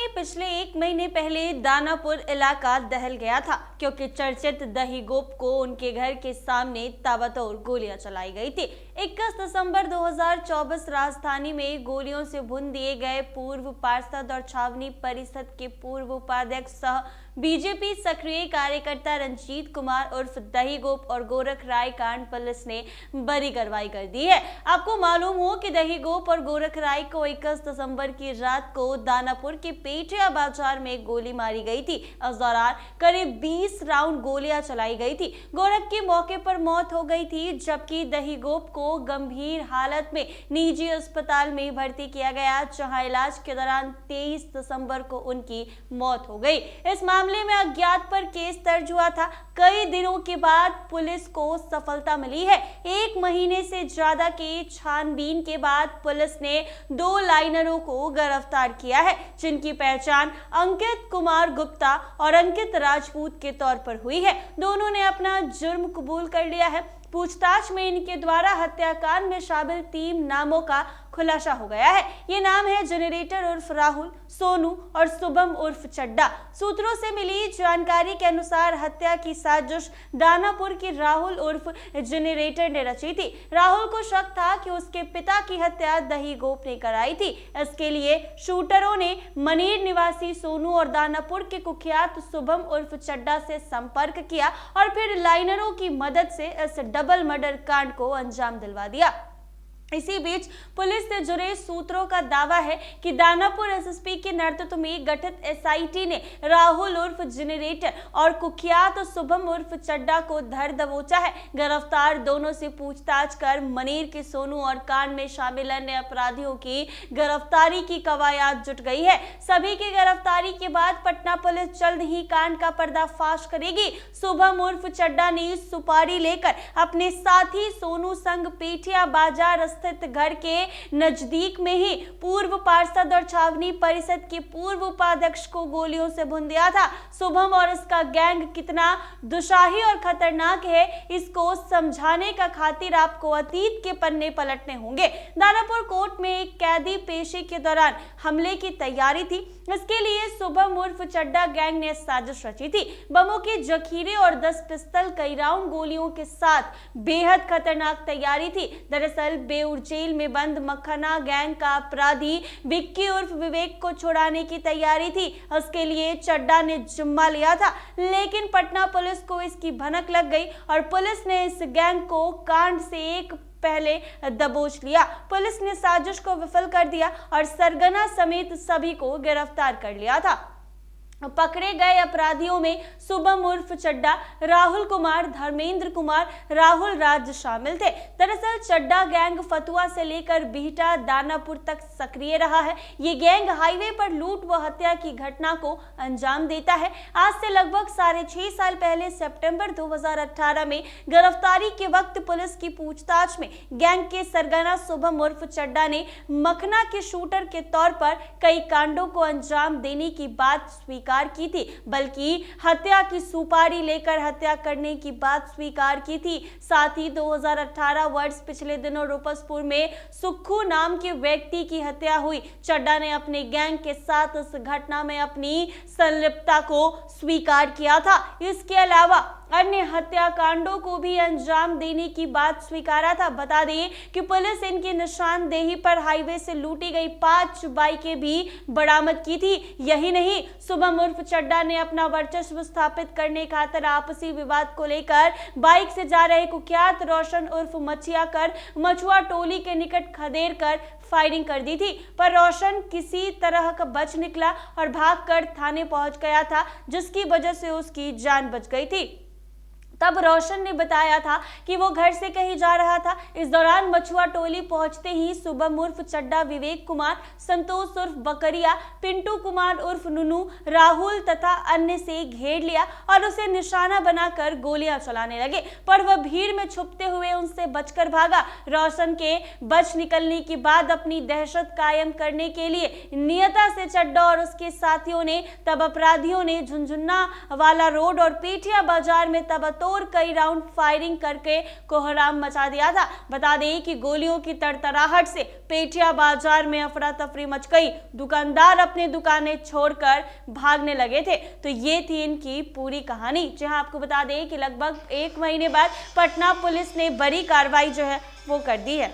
में पिछले 1 महीने पहले दानापुर इलाका दहल गया था, क्योंकि चर्चित दही गोप को उनके घर के सामने ताबड़तोड़ गोलियां चलाई गई थी। 21 दिसंबर 2024 राजधानी में गोलियों से भून दिए गए पूर्व पार्षद और छावनी परिषद के पूर्व उपाध्यक्ष सह बीजेपी सक्रिय कार्यकर्ता रंजीत कुमार उर्फ दही गोप और गोरख राय कांड पुलिस ने बड़ी कार्रवाई कर दी है। आपको मालूम हो कि दही गोप और गोरख राय को 21 दिसंबर की रात को दानापुर के पेटिया बाजार में गोली मारी गई थी। इस दौरान करीब 20 राउंड गोलियां चलाई गई थी। गोरख की मौके पर मौत हो गई थी, जबकि दही गोप को गंभीर हालत में निजी अस्पताल में भर्ती किया गया, जहां इलाज के दौरान 23 दिसंबर को उनकी मौत हो गई। इस मामले में अज्ञात पर केस दर्ज हुआ था। कई दिनों के बाद पुलिस को सफलता मिली है। 1 महीने से ज्यादा की छानबीन के बाद पुलिस ने 2 लाइनरों को गिरफ्तार किया है, जिनकी पहचान अंकित कुमार गुप्ता और अंकित राजपूत के तौर पर हुई है। दोनों ने अपना जुर्म कबूल कर लिया है। पूछताछ में इनके द्वारा हत्याकांड में शामिल 3 नामों का खुलासा हो गया है। ये नाम है जनरेटर उर्फ राहुल, सोनू और शुभम उर्फ चड्डा। सूत्रों से मिली जानकारी के अनुसार हत्या की साजिश दानापुर के राहुल उर्फ जनरेटर ने रची थी। राहुल को शक था कि उसके पिता की हत्या दही गोप ने कराई थी। इसके लिए शूटरों ने मनेर निवासी सोनू और दानापुर के कुख्यात शुभम उर्फ चड्डा से संपर्क किया और फिर लाइनरों की मदद से इस डबल मर्डर कांड को अंजाम दिलवा दिया। इसी बीच पुलिस से जुड़े सूत्रों का दावा है कि दानापुर एसएसपी के नेतृत्व में गठित एसआईटी ने राहुल उर्फ जनरेटर और कुख्यात शुभम उर्फ चड्डा को धर दबोचा है। गिरफ्तार दोनों से पूछताछ कर मनेर के सोनू और कांड में शामिल अन्य अपराधियों की गिरफ्तारी की कवायद जुट गई है। सभी की गिरफ्तारी के बाद पटना पुलिस जल्द ही कांड का पर्दाफाश करेगी। शुभम उर्फ चड्डा ने सुपारी लेकर अपने साथी सोनू संग पेटिया बाजार स्थित घर के नजदीक में ही पूर्व पार्षद और छावनी परिषद के पूर्व उपाध्यक्ष को गोलियों से भून दिया था। शुभम और इसका गैंग कितना दुशाही और खतरनाक है, इसको समझाने का खातिर आपको अतीत के पन्ने पलटने होंगे। दानापुर कोर्ट में एक कैदी पेशी के दौरान हमले की तैयारी थी। इसके लिए शुभम उर्फ चड्डा गैंग ने साजिश रची थी। बमों के जखीरे और 10 पिस्टल, कई राउंड गोलियों के साथ बेहद खतरनाक तैयारी थी। दरअसल बेउर जेल में बंद मखना गैंग का अपराधी विक्की उर्फ विवेक को छुड़ाने की तैयारी थी। इसके लिए चड्डा ने जिम्मा लिया था, लेकिन पटना पुलिस को इसकी भनक लग गई और पुलिस ने इस गैंग को कांड से एक पहले दबोच लिया। पुलिस ने साजिश को विफल कर दिया और सरगना समेत सभी को गिरफ्तार कर लिया था। पकड़े गए अपराधियों में शुभम उर्फ चड्डा, राहुल कुमार, धर्मेंद्र कुमार, राहुल राज शामिल थे। दरअसल चड्डा गैंग फतुआ से लेकर बिहटा दानापुर तक सक्रिय रहा है। ये गैंग हाईवे पर लूट व हत्या की घटना को अंजाम देता है। आज से लगभग 6.5 साल पहले सितंबर 2018 में गिरफ्तारी के वक्त पुलिस की पूछताछ में गैंग के सरगना शुभम उर्फ चड्डा ने मखना के शूटर के तौर पर कई कांडों को अंजाम देने की बात स्वीकार की थी, बल्कि हत्या की सुपारी लेकर हत्या करने की बात स्वीकार की थी। साथ ही 2018 वर्ष पिछले दिनों रुपसपुर में सुक्खू नाम के व्यक्ति की हत्या हुई। चड्डा ने अपने गैंग के साथ इस घटना में अपनी संलिप्तता को स्वीकार किया था। इसके अलावा अन्य हत्याकांडों को भी अंजाम देने की बात स्वीकारा था। बता दें कि पुलिस इनकी निशानदेही पर हाईवे से लूटी गई 5 बाइकें भी बरामद की थी। यही नहीं, शुभम उर्फ चड्डा ने अपना वर्चस्व स्थापित करने खातिर आपसी विवाद को लेकर बाइक से जा रहे कुख्यात रोशन उर्फ मछिया कर मछुआ टोली के निकट खदेड़ कर फायरिंग कर दी थी, पर रोशन किसी तरह का बच निकला और भागकर थाने पहुंच गया था, जिसकी वजह से उसकी जान बच गई थी। तब रोशन ने बताया था कि वो घर से कहीं जा रहा था। इस दौरान मछुआ टोली पहुंचते ही शुभम उर्फ चड्डा, विवेक कुमार, संतोष उर्फ बकरिया, पिंटू कुमार उर्फ नुनू, राहुल तथा अन्य से घेर लिया और उसे निशाना बनाकर गोलियां चलाने लगे, पर वह भीड़ में छुपते हुए उनसे बचकर भागा। रोशन के बच निकलने के बाद अपनी दहशत कायम करने के लिए नियता से चड्डा और उसके साथियों ने तब अपराधियों ने झुनझुना वाला रोड और पेटिया बाजार में ताबड़तोड़ ताबड़तोड़ कई राउंड फायरिंग करके कोहराम मचा दिया था। बता दें कि गोलियों की तड़तड़ाहट से पेटिया बाजार में अफरा तफरी मच गई। दुकानदार अपनी दुकानें छोड़कर भागने लगे थे। तो ये थी इनकी पूरी कहानी। जहां आपको बता दें कि लगभग 1 महीने बाद पटना पुलिस ने बड़ी कार्रवाई जो है वो कर दी है।